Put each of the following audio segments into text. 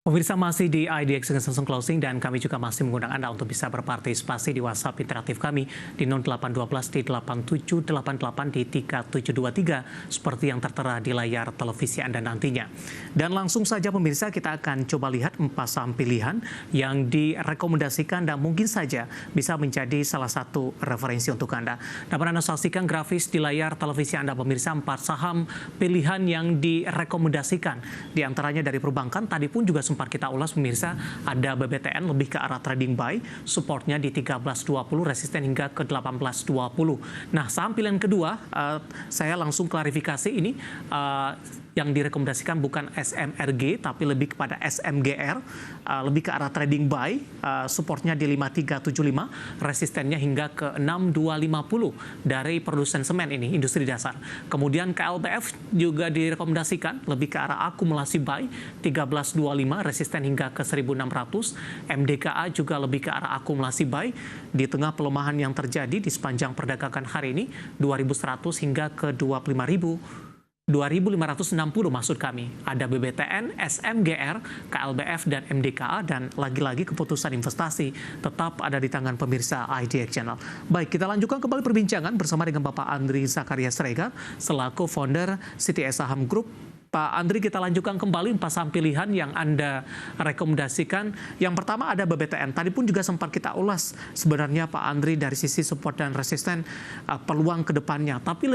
Pemirsa masih di IDX dengan langsung closing dan kami juga masih mengundang Anda untuk bisa berpartisipasi di WhatsApp interaktif kami di 0812 di 8788 di 3723 seperti yang tertera di layar televisi Anda nantinya. Dan langsung saja pemirsa kita akan coba lihat 4 saham pilihan yang direkomendasikan dan mungkin saja bisa menjadi salah satu referensi untuk Anda. Dapat Anda saksikan grafis di layar televisi Anda pemirsa 4 saham pilihan yang direkomendasikan. Di antaranya dari perbankan tadi pun juga sempat kita ulas pemirsa, ada BBTN lebih ke arah trading buy, supportnya di 13.20, resisten hingga ke 18.20. Nah, saham pilihan kedua, saya langsung klarifikasi ini, yang direkomendasikan bukan SMRG tapi lebih kepada SMGR, lebih ke arah trading buy, supportnya di 5375, resistennya hingga ke 6250 dari produsen semen ini, industri dasar. Kemudian KLBF juga direkomendasikan lebih ke arah akumulasi buy 1325, resisten hingga ke 1600. MDKA juga lebih ke arah akumulasi buy di tengah pelemahan yang terjadi di sepanjang perdagangan hari ini 2100 hingga ke 2560 maksud kami. Ada BBTN, SMGR, KLBF, dan MDKA, dan lagi-lagi keputusan investasi tetap ada di tangan pemirsa IDX Channel. Baik, kita lanjutkan kembali perbincangan bersama dengan Bapak Andri Zakaria Sregar, selaku founder CTS Saham Group. Pak Andri, kita lanjutkan kembali 4 saham pilihan yang Anda rekomendasikan. Yang pertama ada BBTN. Tadi pun juga sempat kita ulas sebenarnya Pak Andri dari sisi support dan resisten, peluang ke depannya. Tapi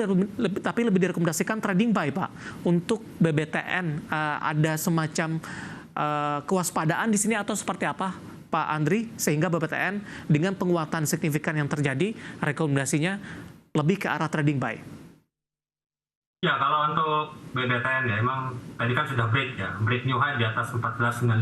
lebih direkomendasikan trading buy, Pak. Untuk BBTN ada semacam kewaspadaan di sini atau seperti apa, Pak Andri, sehingga BBTN dengan penguatan signifikan yang terjadi, rekomendasinya lebih ke arah trading buy? Ya, kalau untuk BBTN ya, emang tadi kan sudah break new high di atas 1495.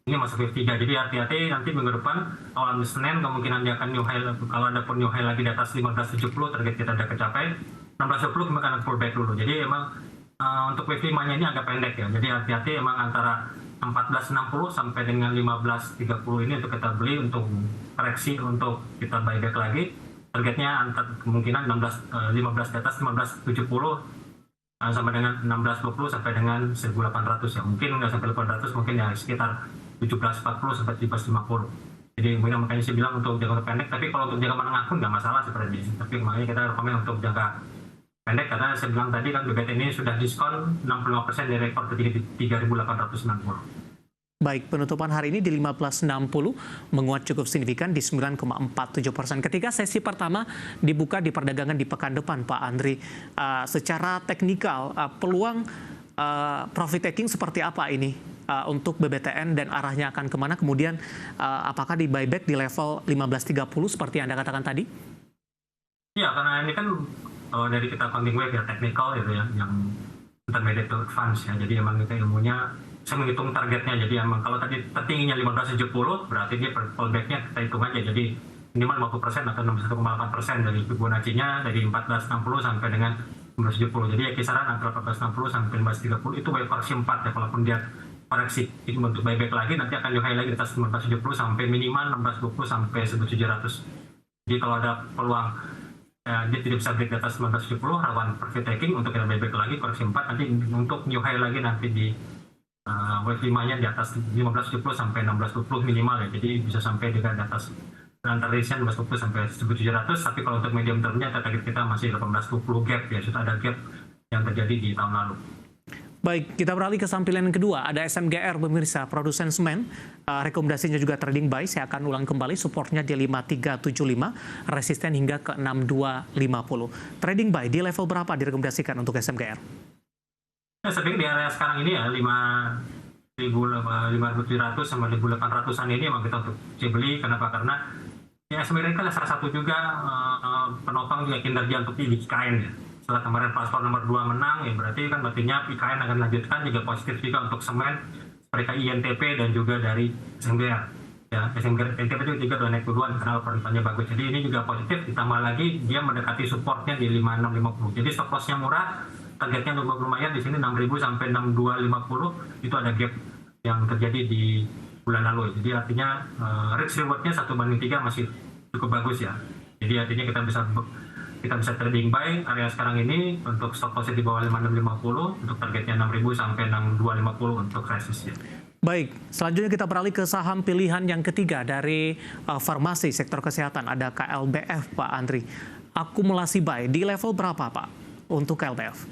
Ini masuk wave 3, jadi hati-hati nanti minggu depan, awal Senin kemungkinan dia akan new high, kalau ada pun new high lagi di atas 1570, target kita udah kecapai, 1620 kita akan pull back dulu. Jadi emang untuk wave 5-nya ini agak pendek ya, jadi hati-hati emang antara 1460 sampai dengan 1530 ini untuk kita beli, untuk koreksi, untuk kita buyback lagi. Targetnya kemungkinan 15 di atas 1570 sampai dengan 1620 sampai dengan 1800 ya. Mungkin nggak sampai 800, mungkin ya sekitar 1740 sampai 1750. Jadi makanya saya bilang untuk jangka pendek, tapi kalau untuk jangka menengah pun nggak masalah sebenarnya. Tapi makanya kita rekomend untuk jangka pendek, karena saya bilang tadi kan BBT ini sudah diskon 65% dari rekor tertinggi di 3.890. Baik, penutupan hari ini di 1560 menguat cukup signifikan di 9,47%. Ketika sesi pertama dibuka di perdagangan di pekan depan, Pak Andri, secara teknikal peluang profit taking seperti apa ini untuk BBTN dan arahnya akan kemana? Kemudian apakah di buyback di level 1530 seperti yang Anda katakan tadi? Ya, karena ini kan dari kita counting wave ya, teknikal gitu ya, yang intermediate to advance ya. Jadi emang kita ilmunya saya menghitung targetnya, jadi emang kalau tadi tertingginya 1570 berarti dia fallbacknya kita hitung aja, jadi minimal 50% atau 61,8% dari Fibonacci-nya dari 1460 sampai dengan 1570. Jadi ya kisaran antara 1460 sampai 1530 itu wave koreksi 4 ya, kalaupun dia koreksi itu untuk buyback lagi nanti akan new high lagi di atas 1570 sampai minimal 1620 sampai 1700. Jadi kalau ada peluang dia tidak bisa break di atas 1970, rawan profit taking untuk kita buyback lagi koreksi 4, nanti untuk new high lagi nanti di wave 5-nya di atas 1570 sampai 1620 minimal ya, jadi bisa sampai dengan di atas antara resistance 1620 sampai 1700. Tapi kalau untuk medium termnya target kita masih 1820 gap ya, sudah ada gap yang terjadi di tahun lalu. Baik, kita beralih ke sampaian yang kedua, ada SMGR pemirsa, produsen semen, rekomendasinya juga trading buy. Saya akan ulang kembali, supportnya di 5375, resisten hingga ke 6250. Trading buy di level berapa direkomendasikan untuk SMGR? Ya, saya di area sekarang ini ya 5.700 sama 1.800-an ini emang kita untuk beli. Kenapa? Karena ya sebenarnya kan salah satu juga penopang juga kinerja untuk di IKN ya. Setelah kemarin paslon nomor 2 menang ya, berarti kan artinya IKN akan lanjutkan juga positif juga untuk semen seperti INTP dan juga dari SMGR. Ya, SMGR INTP juga udah naik duluan karena perintahnya bagus. Jadi ini juga positif, ditambah lagi dia mendekati supportnya di 5650. Jadi stop loss-nya murah. Targetnya lumayan di sini 6.000 sampai 6.250, itu ada gap yang terjadi di bulan lalu. Jadi artinya risk rewardnya 1/3 masih cukup bagus ya. Jadi artinya kita bisa trading buy area sekarang ini untuk stop loss di bawah 5650, untuk targetnya 6.000 sampai 6.250 untuk resistnya. Baik, selanjutnya kita beralih ke saham pilihan yang ketiga dari farmasi sektor kesehatan. Ada KLBF, Pak Andri. Akumulasi buy di level berapa, Pak, untuk KLBF?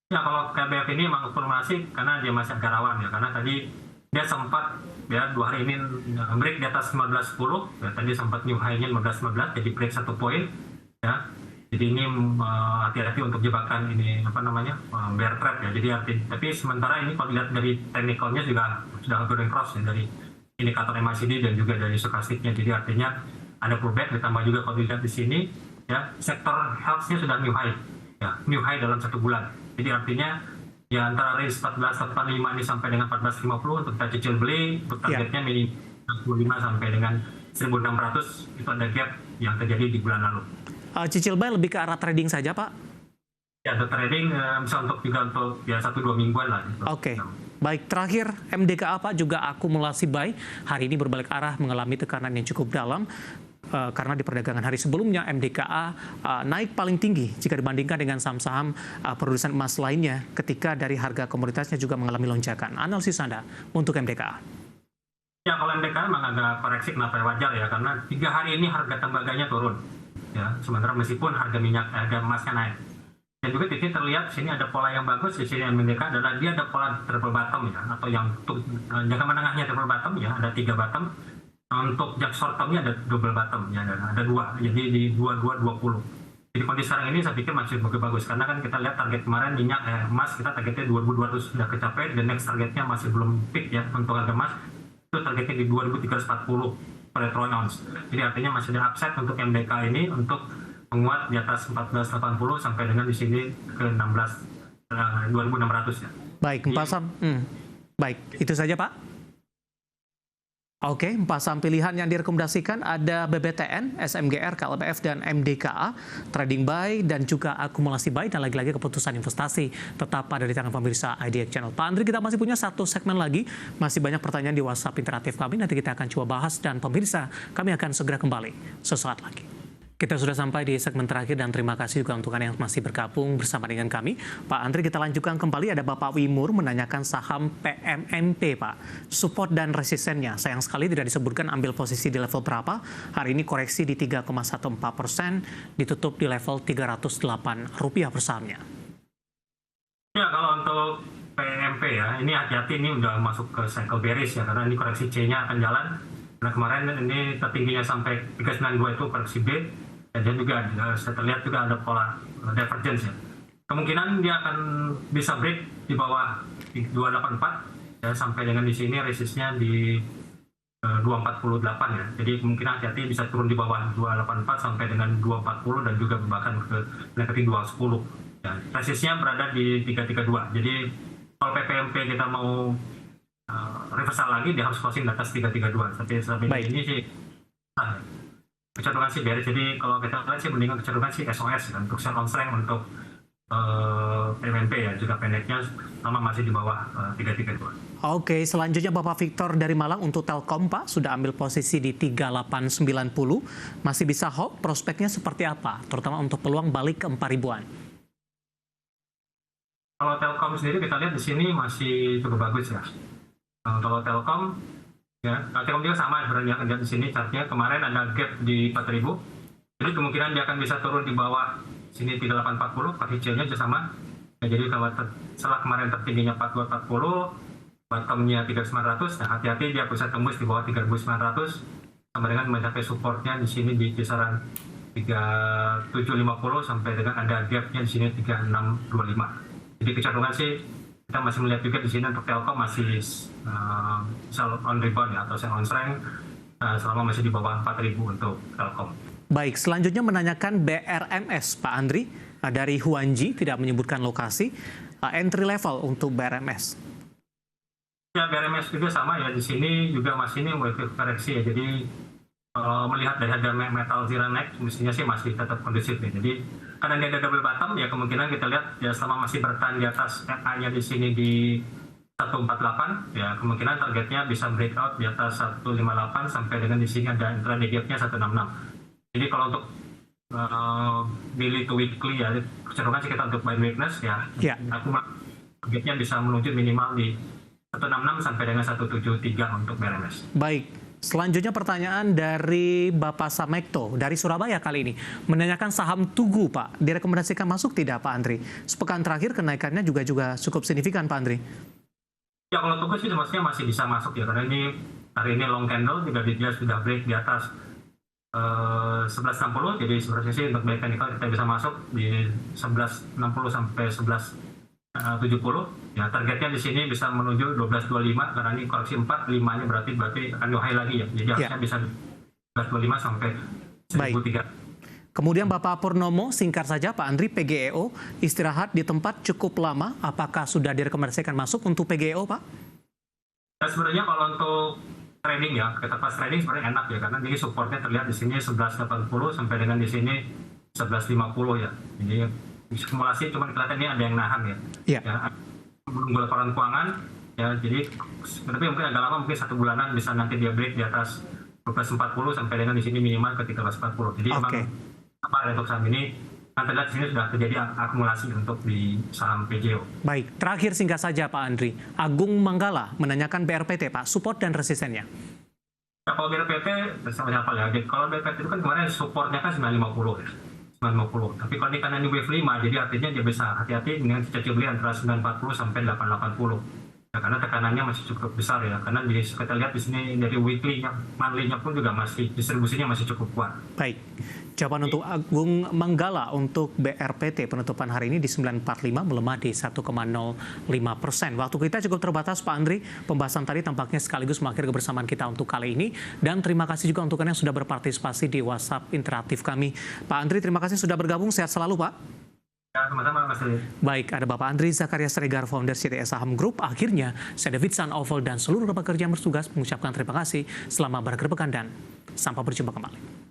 Ya, kalau KLBF ini memang akumulasi karena dia masih agak rawan ya. Karena tadi dia sempat ya 2 hari ini break di atas 15.10. Ya, tadi sempat new high-nya 15.15, jadi break 1 poin. Ya. Jadi ini hati-hati untuk jebakan ini bear trap ya. Jadi tapi sementara ini kalau dilihat dari teknikalnya juga sudah golden cross ya, dari indikator MACD dan juga dari stokastiknya. Jadi artinya ada pullback, ditambah juga kalau dilihat di sini ya sektor health-nya sudah new high ya, new high dalam 1 bulan. Jadi artinya ya antara range 14.85 ini sampai dengan 14.50 untuk kita cicil beli, untuk targetnya minimal 65 sampai dengan 1.600 itu ada gap yang terjadi di bulan lalu. Cicil buy lebih ke arah trading saja, Pak? Ya, untuk trading bisa untuk ya 1-2 mingguan lah. Gitu. Oke. Baik, terakhir MDKA, Pak, juga akumulasi buy. Hari ini berbalik arah mengalami tekanan yang cukup dalam. Karena di perdagangan hari sebelumnya MDKA naik paling tinggi jika dibandingkan dengan saham-saham produsen emas lainnya ketika dari harga komoditasnya juga mengalami lonjakan. Analisis Anda untuk MDKA? Ya, kalau MDKA memang ada koreksi, kenapa wajar ya, karena 3 hari ini harga tembaganya turun. Ya, sementara meskipun harga emasnya naik. Dan juga di sini terlihat sini ada pola yang bagus di sini MDKA adalah dia ada pola triple bottom ya, atau yang untuk jangka menengahnya triple bottom ya, ada 3 bottom. Untuk jangka short termnya ada double bottom ya, ada 2, jadi di 2220. Jadi kondisi sekarang ini saya pikir masih bagus karena kan kita lihat target kemarin emas kita targetnya 2200 sudah kecapai, dan next targetnya masih belum peak ya untuk harga emas, itu targetnya di 2340 per troy ounce. Jadi artinya masih ada upside untuk MDK ini untuk menguat di atas 1480 sampai dengan di sini ke 2600 ya. Baik, baik, itu saja, Pak. Oke, 4 saham pilihan yang direkomendasikan ada BBTN, SMGR, KLBF, dan MDKA, trading buy, dan juga akumulasi buy, dan lagi-lagi keputusan investasi tetap ada di tangan pemirsa IDX Channel. Pak Andri, kita masih punya 1 segmen lagi, masih banyak pertanyaan di WhatsApp interaktif kami, nanti kita akan coba bahas, dan pemirsa, kami akan segera kembali sesaat lagi. Kita sudah sampai di segmen terakhir dan terima kasih juga untuk Anda yang masih bergabung bersama dengan kami. Pak Andri, kita lanjutkan kembali. Ada Bapak Wimur menanyakan saham PMMP, Pak. Support dan resistennya. Sayang sekali tidak disebutkan ambil posisi di level berapa. Hari ini koreksi di 3,14%, ditutup di level Rp308 per sahamnya. Ya, kalau untuk PMMP ya, ini hati-hati, ini udah masuk ke cycle bearish ya, karena ini koreksi C-nya akan jalan. Nah, kemarin ini tertingginya sampai 392 itu koreksi B, dan juga saya terlihat juga ada pola divergence ya. Kemungkinan dia akan bisa break di bawah 284 ya, sampai dengan di sini resistnya di 248 ya. Jadi kemungkinan hati-hati bisa turun di bawah 284 sampai dengan 240 dan juga bahkan ke negatif 210 ya. Resistnya berada di 332. Jadi kalau PPMP kita mau reversal lagi, dia harus closing di atas 332. Sampai ini sih kecenderungan sih bearish. Jadi kalau kita lihat sih mendingan kecenderungan sih SOS ya, untuk sell on strength untuk PMNP ya, juga pendeknya sama masih di bawah 332. Oke, selanjutnya Bapak Victor dari Malang untuk Telkom, Pak, sudah ambil posisi di 3890. Masih bisa hold, prospeknya seperti apa? Terutama untuk peluang balik ke 4.000-an. Kalau Telkom sendiri kita lihat di sini masih cukup bagus ya. Kalau Telkom ya, Telkom juga sama sebenarnya di sini chartnya kemarin ada gap di 4.000. Jadi kemungkinan dia akan bisa turun di bawah sini 3840, KVC-nya juga sama. Ya, jadi kalau setelah kemarin tertingginya 4240, bottomnya 3900, nah hati-hati dia bisa tembus di bawah 3900 sama dengan mencapai supportnya di sini di kisaran 3750 sampai dengan ada gapnya di sini 3625. Jadi kecenderungan sih kita masih melihat juga di sini untuk Telkom masih sell on rebound ya, atau sell on strength selama masih di bawah 4.000 untuk Telkom. Baik, selanjutnya menanyakan BRMS, Pak Andri, dari Huanji, tidak menyebutkan lokasi, entry level untuk BRMS. Ya, BRMS juga sama ya, di sini juga masih ini koreksi ya, jadi melihat dari harga metal zero naik, mestinya sih masih tetap kondusif ya. Jadi karena dia ada double bottom ya, kemungkinan kita lihat ya selama masih bertahan di atas MA-nya di sini di 148 ya, kemungkinan targetnya bisa breakout di atas 158 sampai dengan di sini ada intraday gap-nya 166. Jadi kalau untuk daily to weekly ya, kecenderungan sih kita untuk buy weakness ya. Aku targetnya bisa menuju minimal di 166 sampai dengan 173 untuk BRMS. Baik. Selanjutnya pertanyaan dari Bapak Samekto dari Surabaya kali ini. Menanyakan saham Tugu, Pak. Direkomendasikan masuk tidak, Pak Andri? Sepekan terakhir kenaikannya juga cukup signifikan, Pak Andri. Ya, kalau Tugu sih semestinya masih bisa masuk ya. Karena ini hari ini long candle, juga dia sudah break di atas 1160. Jadi sebenarnya sih untuk baik technical kita bisa masuk di 1160 sampai 1170. Ya, targetnya di sini bisa menuju 1225 karena ini koreksi 4, 5-nya berarti akan new high lagi ya. Jadi harusnya bisa 1225 sampai 1003. Kemudian Bapak Purnomo, singkat saja Pak Andri, PGEO istirahat di tempat cukup lama. Apakah sudah direkomendasikan masuk untuk PGEO, Pak? Ya, sebenarnya kalau untuk trading ya, kita pas trading sebenarnya enak ya karena ini supportnya terlihat di sini 1180 sampai dengan di sini 1150 ya. Jadi simulasi cuma kelihatan ini ada yang nahan ya. Iya. Ya, menunggu laporan keuangan ya, jadi tapi mungkin agak lama, mungkin 1 bulanan bisa nanti dia break di atas 1240 sampai dengan di sini minimal ke 1340. Jadi memang untuk saham ini kan terlihat di sini sudah terjadi akumulasi untuk di saham PGO. Baik, terakhir singkat saja Pak Andri. Agung Manggala menanyakan BRPT, Pak, support dan resistennya. Ya, kalau BRPT sama siapa ya? Jadi, kalau BRPT itu kan kemarin supportnya kan 950 ya. 950. Tapi kalau ini karena ini wave 5, jadi artinya dia bisa hati-hati dengan cicil beli antara 940 sampai 880. Ya, karena tekanannya masih cukup besar ya. Karena kita lihat di sini dari weekly-nya, monthly-nya pun juga masih distribusinya masih cukup kuat. Baik. Jawaban untuk Agung Manggala untuk BRPT penutupan hari ini di 945 melemah di 1,05%. Waktu kita cukup terbatas Pak Andri. Pembahasan tadi tampaknya sekaligus mengakhiri kebersamaan kita untuk kali ini. Dan terima kasih juga untuk Anda yang sudah berpartisipasi di WhatsApp interaktif kami. Pak Andri, terima kasih sudah bergabung. Sehat selalu, Pak. Ya, sama-sama, Mas Dewi. Baik, ada Bapak Andri Zakaria Sregar, founder CTS Saham Group. Akhirnya, saya David Sanoval dan seluruh rekan kerja yang bertugas mengucapkan terima kasih. Selamat berakhir pekan dan sampai berjumpa kembali.